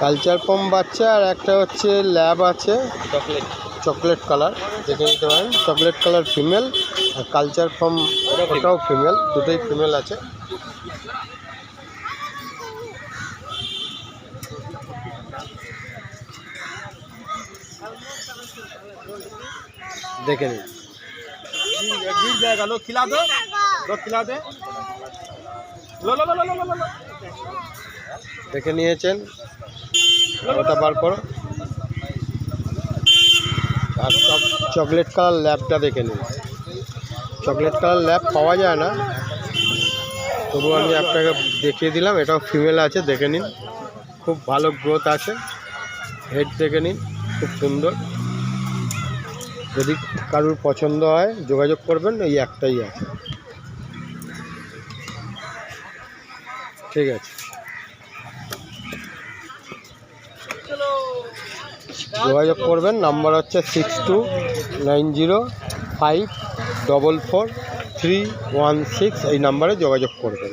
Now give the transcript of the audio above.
Culture পম বাচ্চা, আর একটা হচ্ছে ল্যাব আছে চকলেট কালার, দেখে নিতে পারেন। চকলেট কালার ফিমেল, আর কালচার পম ওটাও ফিমেল, দুটোই ফিমেল আছে। দেখে নিন। দেখে নিয়েছেন, ওটা বার করো। আর চকলেট কালার ল্যাবটা দেখে নিন। চকলেট কালার ল্যাব পাওয়া যায় না, তবু আমি আপনাকে দেখিয়ে দিলাম। এটাও ফিমেল আছে, দেখে নিন। খুব ভালো গ্রোথ আছে, হেড দেখে নিন, খুব সুন্দর। যদি কারোর পছন্দ হয় যোগাযোগ করবেন, এই একটাই আছে। ঠিক আছে, যোগাযোগ করবেন। নাম্বার হচ্ছে 6290544316। এই নাম্বারে যোগাযোগ করবেন।